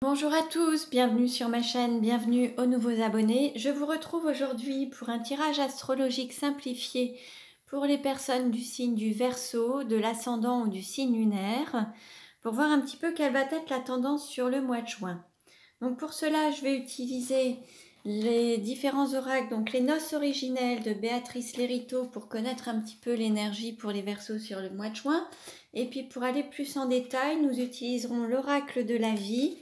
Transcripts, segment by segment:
Bonjour à tous, bienvenue sur ma chaîne, bienvenue aux nouveaux abonnés. Je vous retrouve aujourd'hui pour un tirage astrologique simplifié pour les personnes du signe du Verseau, de l'ascendant ou du signe lunaire, pour voir un petit peu quelle va être la tendance sur le mois de juin. Donc pour cela, je vais utiliser les différents oracles, donc les noces originelles de Béatrice Lériteau pour connaître un petit peu l'énergie pour les Verseaux sur le mois de juin. Et puis pour aller plus en détail, nous utiliserons l'oracle de la vie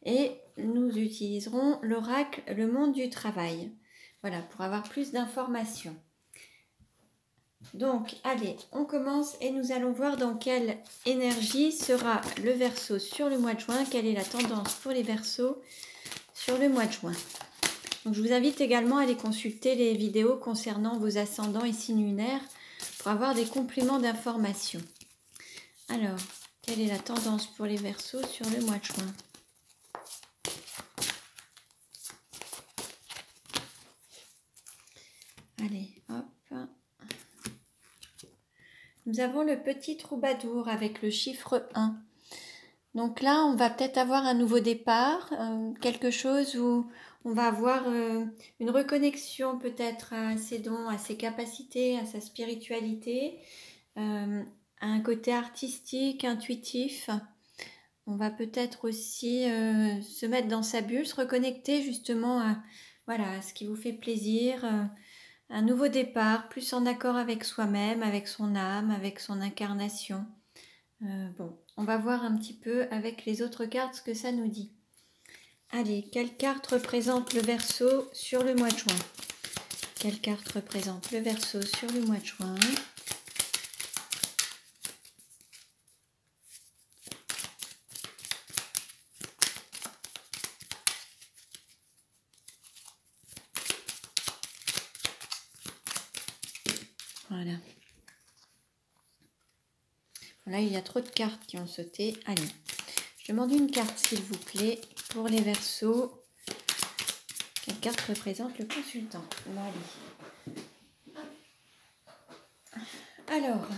et nous utiliserons l'oracle le monde du travail. Voilà, pour avoir plus d'informations. Donc, allez, on commence et nous allons voir dans quelle énergie sera le Verseau sur le mois de juin, quelle est la tendance pour les Verseaux sur le mois de juin. Donc, je vous invite également à aller consulter les vidéos concernant vos ascendants et signes lunaires pour avoir des compléments d'informations. Alors, quelle est la tendance pour les Verseaux sur le mois de juin ? Allez, hop. Nous avons le petit troubadour avec le chiffre 1. Donc là, on va peut-être avoir un nouveau départ, quelque chose où on va avoir une reconnexion peut-être à ses dons, à ses capacités, à sa spiritualité, à un côté artistique, intuitif. On va peut-être aussi se mettre dans sa bulle, se reconnecter justement à, voilà, à ce qui vous fait plaisir, un nouveau départ, plus en accord avec soi-même, avec son âme, avec son incarnation. Bon, on va voir un petit peu avec les autres cartes ce que ça nous dit. Allez, quelle carte représente le Verseau sur le mois de juin? Quelle carte représente le Verseau sur le mois de juin? Voilà. Voilà, il y a trop de cartes qui ont sauté. Allez, je demande une carte s'il vous plaît pour les Verseaux. Quelle carte représente le consultant? Bon, allez. Alors,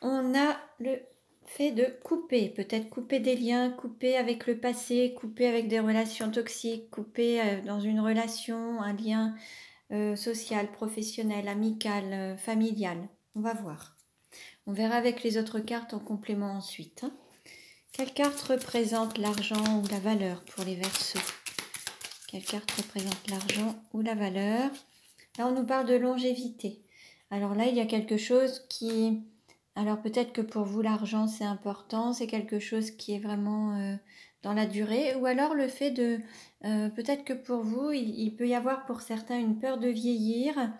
on a le fait de couper, peut-être couper des liens, couper avec le passé, couper avec des relations toxiques, couper dans une relation, un lien social, professionnel, amical, familial. On va voir. On verra avec les autres cartes en complément ensuite. Quelle carte représente l'argent ou la valeur pour les Verseaux? Quelle carte représente l'argent ou la valeur? Là, on nous parle de longévité. Alors là, il y a quelque chose qui... Alors peut-être que pour vous, l'argent, c'est important, c'est quelque chose qui est vraiment dans la durée. Ou alors le fait de... peut-être que pour vous, il peut y avoir pour certains une peur de vieillir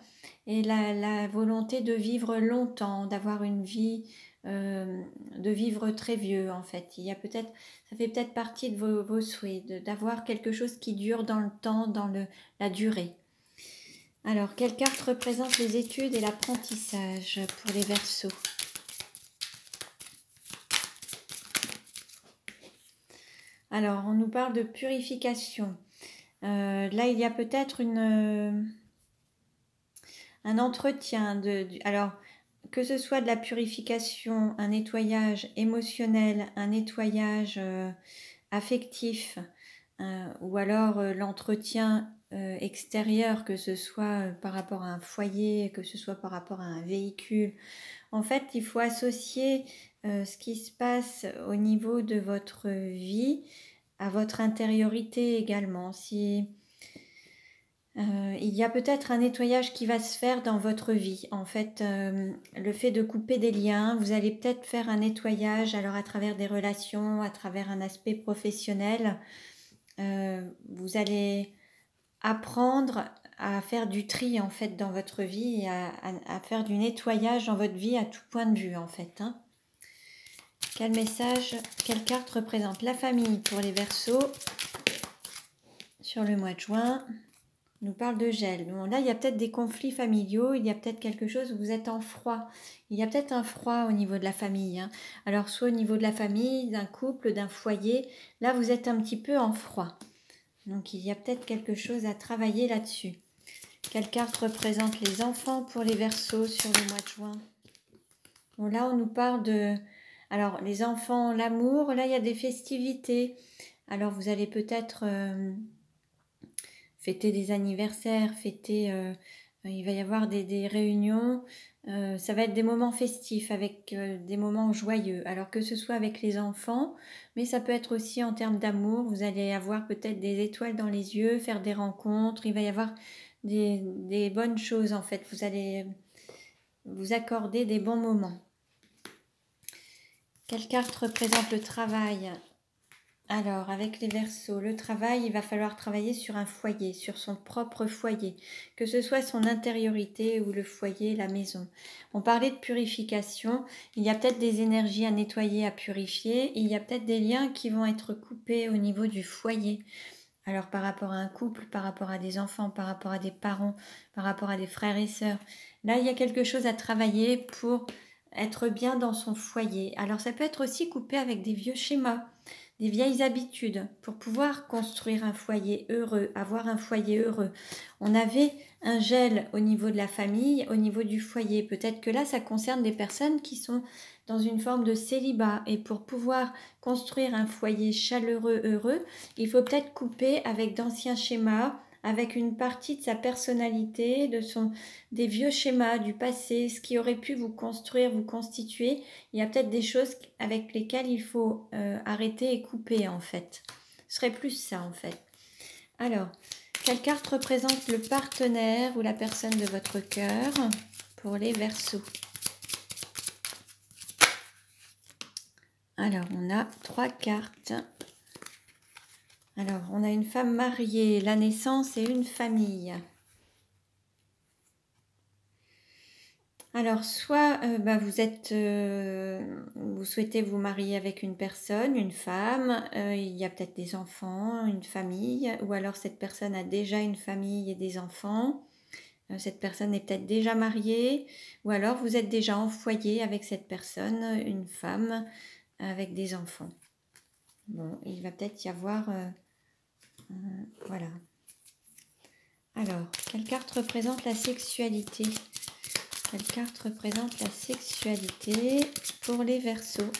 et la volonté de vivre longtemps, d'avoir une vie, de vivre très vieux en fait. Il y a peut-être, ça fait peut-être partie de vos souhaits, d'avoir quelque chose qui dure dans le temps, dans la durée. Alors, quelle carte représente les études et l'apprentissage pour les Verseaux? Alors, on nous parle de purification. Là, il y a peut-être un entretien. Alors, que ce soit de la purification, un nettoyage émotionnel, un nettoyage affectif, ou alors l'entretien extérieur, que ce soit par rapport à un foyer, que ce soit par rapport à un véhicule. En fait, il faut associer ce qui se passe au niveau de votre vie à votre intériorité également. Si il y a peut-être un nettoyage qui va se faire dans votre vie. En fait, le fait de couper des liens, vous allez peut-être faire un nettoyage alors à travers des relations, à travers un aspect professionnel. Vous allez apprendre à faire du tri en fait dans votre vie et à faire du nettoyage dans votre vie à tout point de vue en fait. Hein. Quel message, quelle carte représente la famille pour les Verseaux sur le mois de juin? On nous parle de gel. Bon, là, il y a peut-être des conflits familiaux, il y a peut-être quelque chose où vous êtes en froid. Il y a peut-être un froid au niveau de la famille. Hein. Alors, soit au niveau de la famille, d'un couple, d'un foyer, là, vous êtes un petit peu en froid. Donc, il y a peut-être quelque chose à travailler là-dessus. Quelle carte représente les enfants pour les Verseaux sur le mois de juin? Bon, là, on nous parle de... Alors, les enfants, l'amour, là, il y a des festivités. Alors vous allez peut-être fêter des anniversaires, il va y avoir des réunions, ça va être des moments festifs avec des moments joyeux. Alors que ce soit avec les enfants, mais ça peut être aussi en termes d'amour. Vous allez avoir peut-être des étoiles dans les yeux, faire des rencontres. Il va y avoir des bonnes choses en fait. Vous allez vous accorder des bons moments. Quelle carte représente le travail? Alors, avec les Verseaux, le travail, il va falloir travailler sur un foyer, sur son propre foyer, que ce soit son intériorité ou le foyer, la maison. On parlait de purification, il y a peut-être des énergies à nettoyer, à purifier, il y a peut-être des liens qui vont être coupés au niveau du foyer. Alors, par rapport à un couple, par rapport à des enfants, par rapport à des parents, par rapport à des frères et sœurs, là, il y a quelque chose à travailler pour être bien dans son foyer. Alors, ça peut être aussi coupé avec des vieux schémas, des vieilles habitudes pour pouvoir construire un foyer heureux, avoir un foyer heureux. On avait un gel au niveau de la famille, au niveau du foyer. Peut-être que là, ça concerne des personnes qui sont dans une forme de célibat. Et pour pouvoir construire un foyer chaleureux, heureux, il faut peut-être couper avec d'anciens schémas, avec une partie de sa personnalité, des vieux schémas du passé, ce qui aurait pu vous construire, vous constituer. Il y a peut-être des choses avec lesquelles il faut arrêter et couper en fait. Ce serait plus ça en fait. Alors, quelle carte représente le partenaire ou la personne de votre cœur pour les Verseaux? Alors, on a 3 cartes. Alors, on a une femme mariée, la naissance et une famille. Alors, soit vous souhaitez vous marier avec une personne, une femme, il y a peut-être des enfants, une famille, ou alors cette personne a déjà une famille et des enfants, cette personne est peut-être déjà mariée, ou alors vous êtes déjà en foyer avec cette personne, une femme avec des enfants. Bon, il va peut-être y avoir... voilà. Alors, quelle carte représente la sexualité? Quelle carte représente la sexualité pour les Verseaux?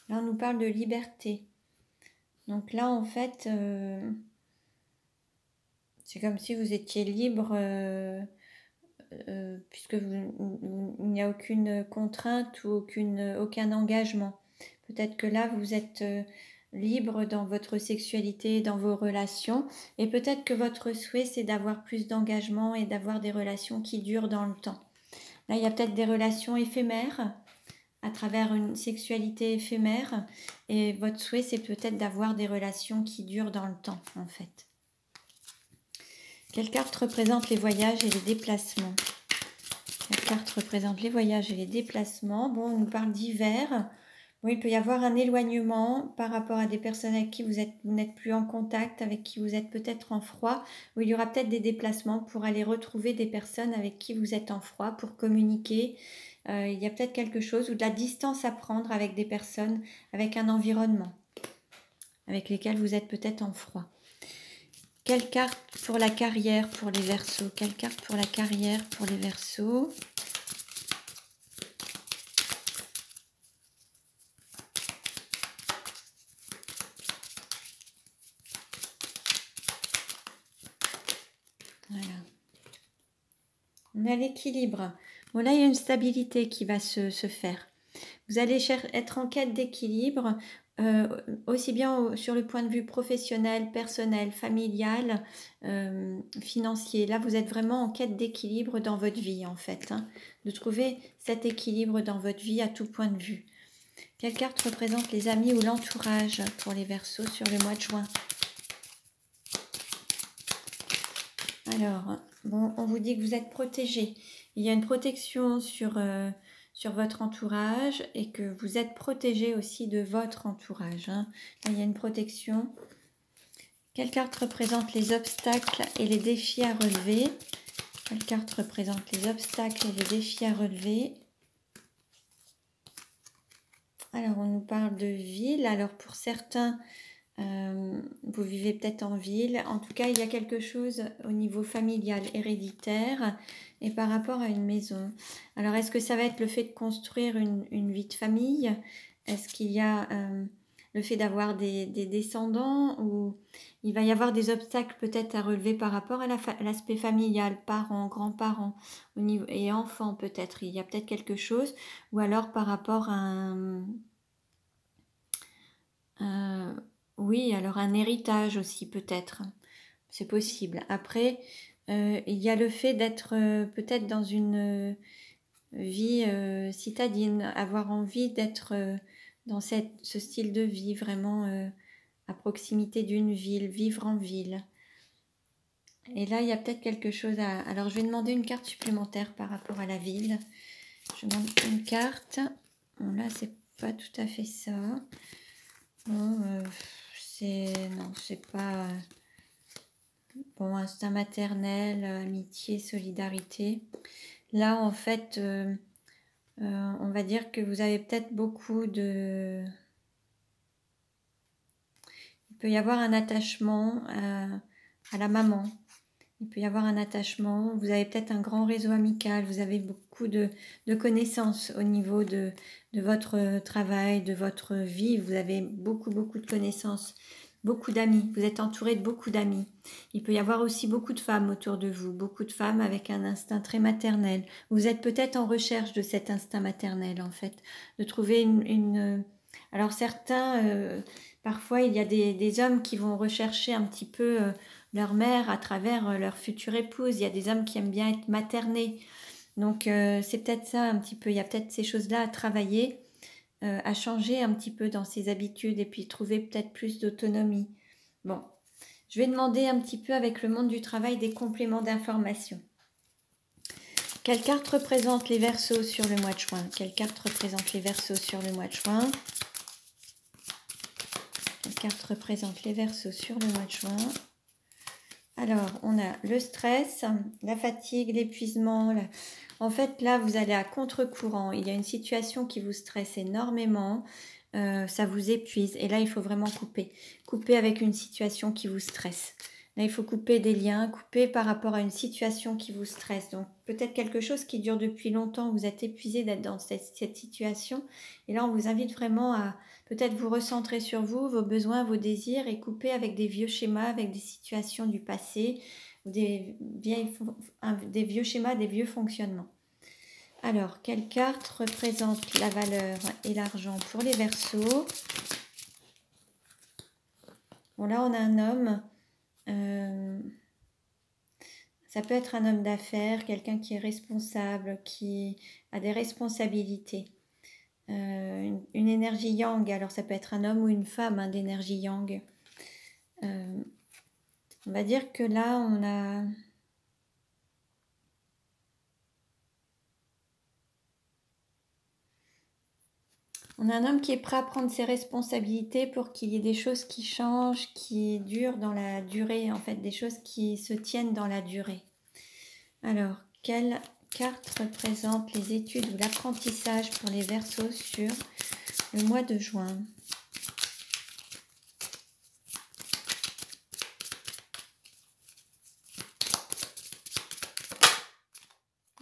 Là, on nous parle de liberté. Donc là, en fait, c'est comme si vous étiez libre, puisque il n'y a aucune contrainte ou aucun engagement. Peut-être que là, vous êtes libre dans votre sexualité, dans vos relations, et peut-être que votre souhait, c'est d'avoir plus d'engagement et d'avoir des relations qui durent dans le temps. Là, il y a peut-être des relations éphémères, à travers une sexualité éphémère, et votre souhait, c'est peut-être d'avoir des relations qui durent dans le temps, en fait. Quelle carte représente les voyages et les déplacements? Quelle carte représente les voyages et les déplacements? Bon, on nous parle d'hiver. Bon, il peut y avoir un éloignement par rapport à des personnes avec qui vous n'êtes plus en contact, avec qui vous êtes peut-être en froid, ou il y aura peut-être des déplacements pour aller retrouver des personnes avec qui vous êtes en froid, pour communiquer. Il y a peut-être quelque chose, ou de la distance à prendre avec des personnes, avec un environnement, avec lesquels vous êtes peut-être en froid. Quelle carte pour la carrière pour les Verseaux? Quelle carte pour la carrière pour les Verseaux? Voilà. On a l'équilibre. Bon, là, il y a une stabilité qui va se faire. Vous allez être en quête d'équilibre, aussi bien sur le point de vue professionnel, personnel, familial, financier. Là, vous êtes vraiment en quête d'équilibre dans votre vie, en fait. Hein, de trouver cet équilibre dans votre vie à tout point de vue. Quelle carte représente les amis ou l'entourage pour les Verseaux sur le mois de juin? Alors, bon, on vous dit que vous êtes protégé. Il y a une protection sur votre entourage et que vous êtes protégé aussi de votre entourage. Hein. Là, il y a une protection. Quelle carte représente les obstacles et les défis à relever? Quelle carte représente les obstacles et les défis à relever? Alors, on nous parle de ville. Alors, pour certains, Vous vivez peut-être en ville. En tout cas, il y a quelque chose au niveau familial, héréditaire et par rapport à une maison. Alors, est-ce que ça va être le fait de construire une vie de famille? Est-ce qu'il y a le fait d'avoir des descendants ou il va y avoir des obstacles peut-être à relever par rapport à l'aspect familial, parents, grands-parents au niveau, et enfants peut-être. Il y a peut-être quelque chose ou alors par rapport à un oui, alors un héritage aussi peut-être, c'est possible. Après, il y a le fait d'être peut-être dans une vie citadine, avoir envie d'être dans ce style de vie, vraiment à proximité d'une ville, vivre en ville. Et là, il y a peut-être quelque chose à... Alors, je vais demander une carte supplémentaire par rapport à la ville. Je demande une carte. Bon, là, c'est pas tout à fait ça. Bon, non, c'est pas... Bon, instinct maternel, amitié, solidarité. Là, en fait, on va dire que vous avez peut-être beaucoup de... Il peut y avoir un attachement à la maman. Il peut y avoir un attachement. Vous avez peut-être un grand réseau amical. Vous avez beaucoup de connaissances au niveau de votre travail, de votre vie. Vous avez beaucoup de connaissances. Beaucoup d'amis. Vous êtes entouré de beaucoup d'amis. Il peut y avoir aussi beaucoup de femmes autour de vous. Beaucoup de femmes avec un instinct très maternel. Vous êtes peut-être en recherche de cet instinct maternel, en fait. De trouver une... Alors certains... Parfois, il y a des hommes qui vont rechercher un petit peu leur mère à travers leur future épouse. Il y a des hommes qui aiment bien être maternés. Donc, c'est peut-être ça un petit peu. Il y a peut-être ces choses-là à travailler, à changer un petit peu dans ses habitudes et puis trouver peut-être plus d'autonomie. Bon, je vais demander un petit peu avec le monde du travail des compléments d'information. Quelle carte représente les Verseaux sur le mois de juin? Quelle carte représente les Verseaux sur le mois de juin? Quelle carte représente les Verseaux sur le mois de juin? Alors, on a le stress, la fatigue, l'épuisement. En fait, là, vous allez à contre-courant. Il y a une situation qui vous stresse énormément. Ça vous épuise. Et là, il faut vraiment couper. Couper avec une situation qui vous stresse. Là, il faut couper des liens, couper par rapport à une situation qui vous stresse. Donc, peut-être quelque chose qui dure depuis longtemps. Vous êtes épuisé d'être dans cette situation. Et là, on vous invite vraiment à peut-être vous recentrer sur vous, vos besoins, vos désirs et couper avec des vieux schémas, avec des situations du passé, des vieux schémas, des vieux fonctionnements. Alors, quelle carte représente la valeur et l'argent pour les Verseaux? Bon, là, on a un homme. Ça peut être un homme d'affaires, quelqu'un qui est responsable, qui a des responsabilités. Une énergie yang, alors ça peut être un homme ou une femme d'énergie yang. On va dire que là, on a... On a un homme qui est prêt à prendre ses responsabilités pour qu'il y ait des choses qui changent, qui durent dans la durée, en fait, des choses qui se tiennent dans la durée. Alors, quelle carte représente les études ou l'apprentissage pour les Verseaux sur le mois de juin?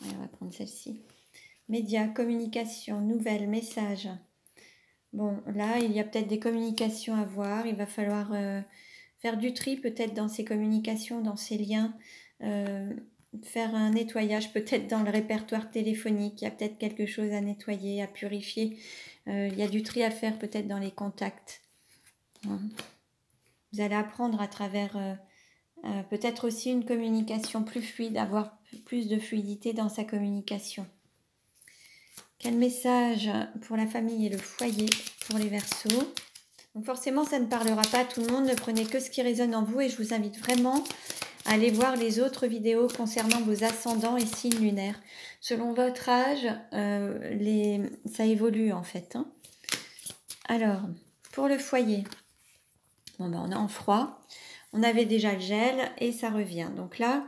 Allez, on va prendre celle-ci. Médias, communication, nouvelles, messages. Bon, là, il y a peut-être des communications à voir. Il va falloir faire du tri peut-être dans ces communications, dans ces liens. Faire un nettoyage peut-être dans le répertoire téléphonique. Il y a peut-être quelque chose à nettoyer, à purifier. Il y a du tri à faire peut-être dans les contacts. Vous allez apprendre à travers peut-être aussi une communication plus fluide, avoir plus de fluidité dans sa communication. Quel message pour la famille et le foyer pour les Verseaux? Donc forcément, ça ne parlera pas à tout le monde. Ne prenez que ce qui résonne en vous et je vous invite vraiment à aller voir les autres vidéos concernant vos ascendants et signes lunaires. Selon votre âge, ça évolue en fait. Hein. Alors, pour le foyer, bon, ben, on est en froid. On avait déjà le gel et ça revient. Donc là,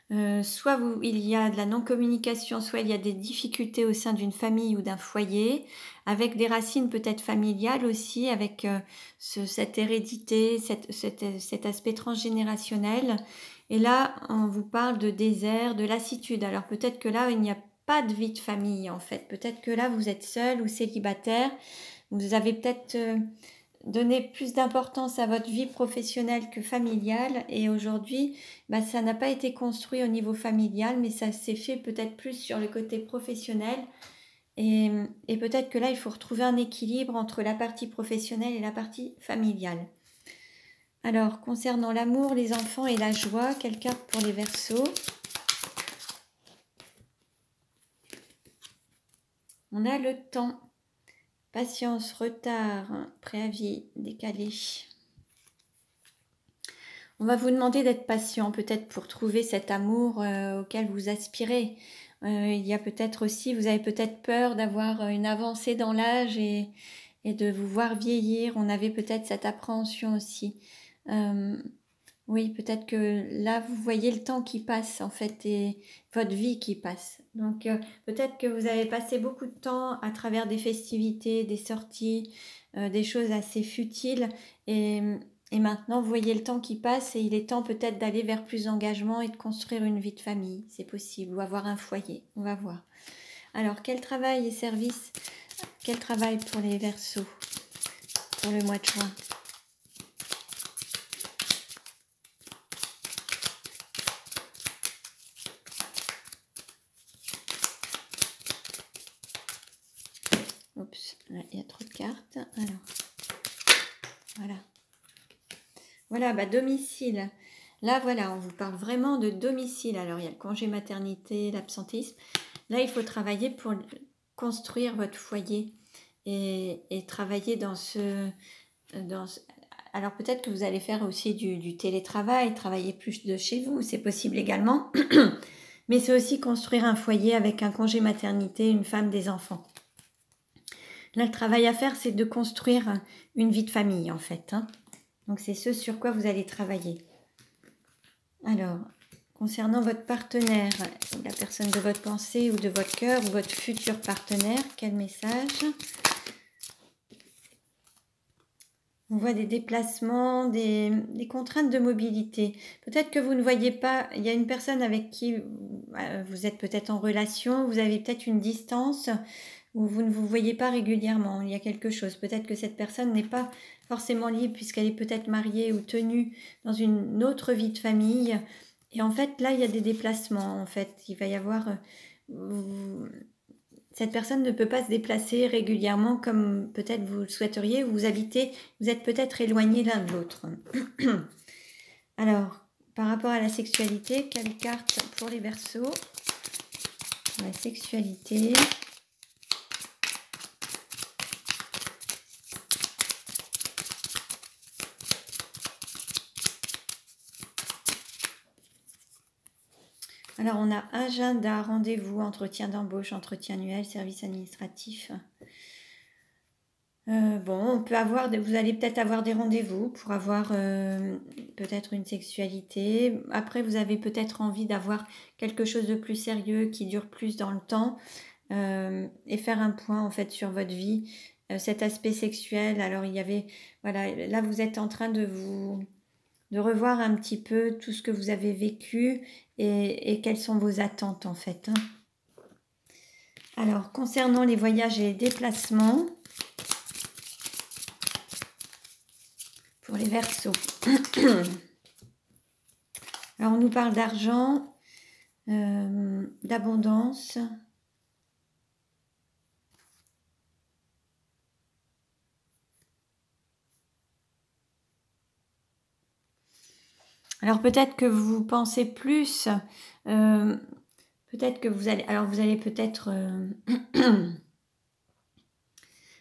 Soit il y a de la non-communication, soit il y a des difficultés au sein d'une famille ou d'un foyer, avec des racines peut-être familiales aussi, avec cette hérédité, cet aspect transgénérationnel. Et là, on vous parle de désert, de lassitude. Alors peut-être que là, il n'y a pas de vie de famille en fait. Peut-être que là, vous êtes seul ou célibataire. Vous avez peut-être donner plus d'importance à votre vie professionnelle que familiale, et aujourd'hui ça n'a pas été construit au niveau familial, mais ça s'est fait peut-être plus sur le côté professionnel, et peut-être que là il faut retrouver un équilibre entre la partie professionnelle et la partie familiale. Alors concernant l'amour, les enfants et la joie, quelle carte pour les Verseaux? On a le temps, patience, retard, préavis, décalé. On va vous demander d'être patient, peut-être pour trouver cet amour auquel vous aspirez. Il y a peut-être aussi, vous avez peut-être peur d'avoir une avancée dans l'âge et de vous voir vieillir. On avait peut-être cette appréhension aussi. Oui, peut-être que là, vous voyez le temps qui passe en fait et votre vie qui passe. Donc peut-être que vous avez passé beaucoup de temps à travers des festivités, des sorties, des choses assez futiles, et maintenant vous voyez le temps qui passe et il est temps peut-être d'aller vers plus d'engagement et de construire une vie de famille, c'est possible, ou avoir un foyer, on va voir. Alors quel travail et service, quel travail pour les Verseaux pour le mois de juin? Oups, là, il y a trop de cartes. Alors, voilà, domicile. Là, voilà, on vous parle vraiment de domicile. Alors, il y a le congé maternité, l'absentéisme. Là, il faut travailler pour construire votre foyer et travailler dans ce... Alors, peut-être que vous allez faire aussi du télétravail, travailler plus de chez vous, c'est possible également. Mais c'est aussi construire un foyer avec un congé maternité, une femme, des enfants. Là, le travail à faire, c'est de construire une vie de famille, en fait. Donc, c'est ce sur quoi vous allez travailler. Alors, concernant votre partenaire, la personne de votre pensée ou de votre cœur, ou votre futur partenaire, quel message? On voit des déplacements, des contraintes de mobilité. Peut-être que vous ne voyez pas, il y a une personne avec qui vous êtes peut-être en relation, vous avez peut-être une distance, où vous ne vous voyez pas régulièrement, il y a quelque chose. Peut-être que cette personne n'est pas forcément libre puisqu'elle est peut-être mariée ou tenue dans une autre vie de famille. Et en fait, là, il y a des déplacements. En fait, il va y avoir... cette personne ne peut pas se déplacer régulièrement comme peut-être vous le souhaiteriez. Vous habitez, vous êtes peut-être éloignés l'un de l'autre. Alors, par rapport à la sexualité, quelle carte pour les Verseaux? La sexualité... Alors, on a agenda, rendez-vous, entretien d'embauche, entretien annuel, service administratif. On peut avoir, vous allez peut-être avoir des rendez-vous pour avoir peut-être une sexualité. Après, vous avez peut-être envie d'avoir quelque chose de plus sérieux qui dure plus dans le temps, et faire un point en fait sur votre vie, cet aspect sexuel. Alors, il y avait, voilà, là vous êtes en train de revoir un petit peu tout ce que vous avez vécu et quelles sont vos attentes en fait. Alors, concernant les voyages et les déplacements, pour les Verseaux. Alors, on nous parle d'argent, d'abondance. Alors, peut-être que vous pensez plus, peut-être que vous allez... Alors, vous allez peut-être...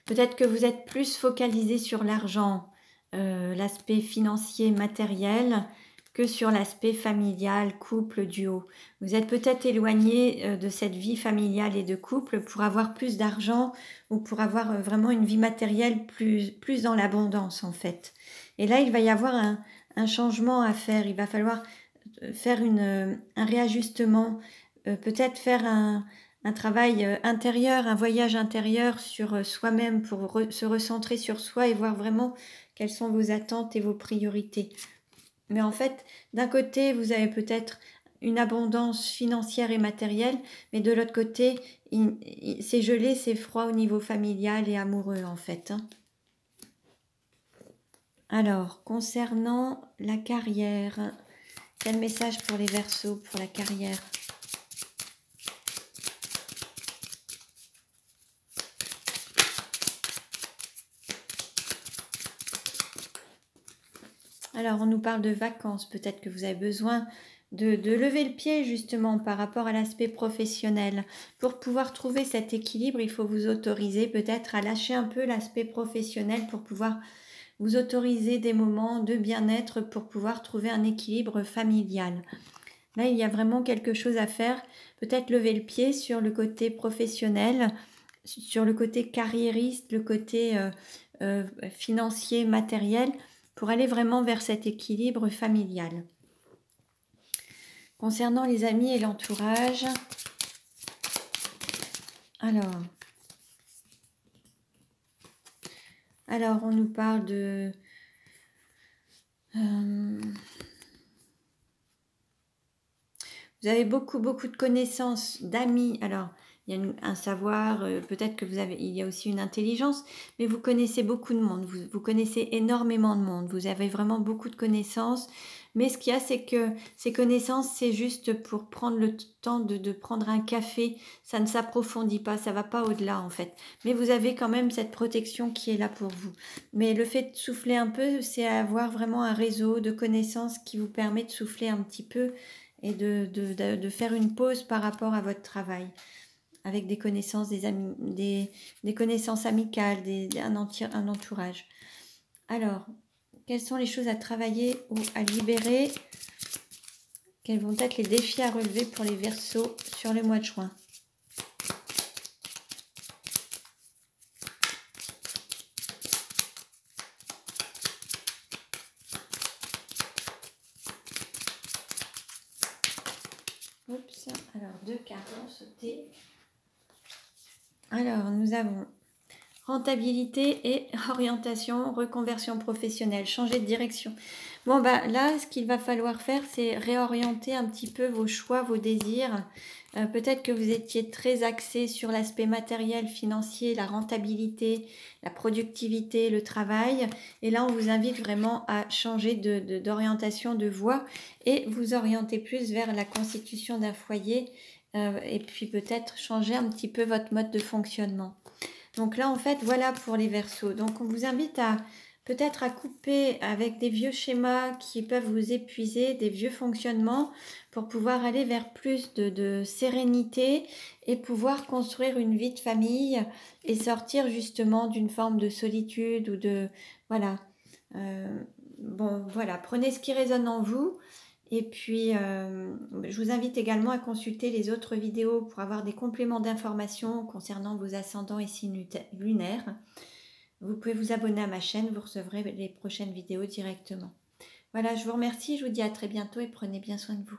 peut-être que vous êtes plus focalisé sur l'argent, l'aspect financier, matériel, que sur l'aspect familial, couple, duo. Vous êtes peut-être éloigné de cette vie familiale et de couple pour avoir plus d'argent ou pour avoir vraiment une vie matérielle plus dans l'abondance en fait. Et là, il va y avoir un changement à faire. Il va falloir faire un réajustement, peut-être faire un travail intérieur, un voyage intérieur sur soi-même pour se recentrer sur soi et voir vraiment quelles sont vos attentes et vos priorités. Mais en fait, d'un côté, vous avez peut-être une abondance financière et matérielle, mais de l'autre côté, c'est gelé, c'est froid au niveau familial et amoureux en fait. Hein. Alors, concernant la carrière, quel message pour les Verseaux, pour la carrière? Alors, on nous parle de vacances, peut-être que vous avez besoin de lever le pied justement par rapport à l'aspect professionnel. Pour pouvoir trouver cet équilibre, il faut vous autoriser peut-être à lâcher un peu l'aspect professionnel pour pouvoir vous autoriser des moments de bien-être pour pouvoir trouver un équilibre familial. Là, il y a vraiment quelque chose à faire, peut-être lever le pied sur le côté professionnel, sur le côté carriériste, le côté financier, matériel, pour aller vraiment vers cet équilibre familial. Concernant les amis et l'entourage, alors on nous parle de... vous avez beaucoup de connaissances, d'amis. Alors, il y a un savoir, peut-être que il y a aussi une intelligence, mais vous connaissez beaucoup de monde, vous connaissez énormément de monde, vous avez vraiment beaucoup de connaissances. Mais ce qu'il y a, c'est que ces connaissances, c'est juste pour prendre le temps de prendre un café. Ça ne s'approfondit pas, ça ne va pas au-delà en fait. Mais vous avez quand même cette protection qui est là pour vous. Mais le fait de souffler un peu, c'est avoir vraiment un réseau de connaissances qui vous permet de souffler un petit peu et de faire une pause par rapport à votre travail, avec des connaissances, des amis, des connaissances amicales, un entourage. Alors, quelles sont les choses à travailler ou à libérer? Quels vont être les défis à relever pour les Verseaux sur le mois de juin? Oups, alors 2 cartes ont sauté. Alors, nous avons rentabilité et orientation, reconversion professionnelle, changer de direction. Bon, bah là, ce qu'il va falloir faire, c'est réorienter un petit peu vos choix, vos désirs. Peut-être que vous étiez très axé sur l'aspect matériel, financier, la rentabilité, la productivité, le travail. Et là, on vous invite vraiment à changer d'orientation, de voie et vous orienter plus vers la constitution d'un foyer et puis peut-être changer un petit peu votre mode de fonctionnement. Donc là, en fait, voilà pour les Verseaux. Donc, on vous invite à peut-être à couper avec des vieux schémas qui peuvent vous épuiser, des vieux fonctionnements, pour pouvoir aller vers plus de sérénité et pouvoir construire une vie de famille et sortir justement d'une forme de solitude ou de... Voilà. Bon, voilà. Prenez ce qui résonne en vous. Et puis, je vous invite également à consulter les autres vidéos pour avoir des compléments d'informations concernant vos ascendants et signes lunaires. Vous pouvez vous abonner à ma chaîne, vous recevrez les prochaines vidéos directement. Voilà, je vous remercie, je vous dis à très bientôt et prenez bien soin de vous.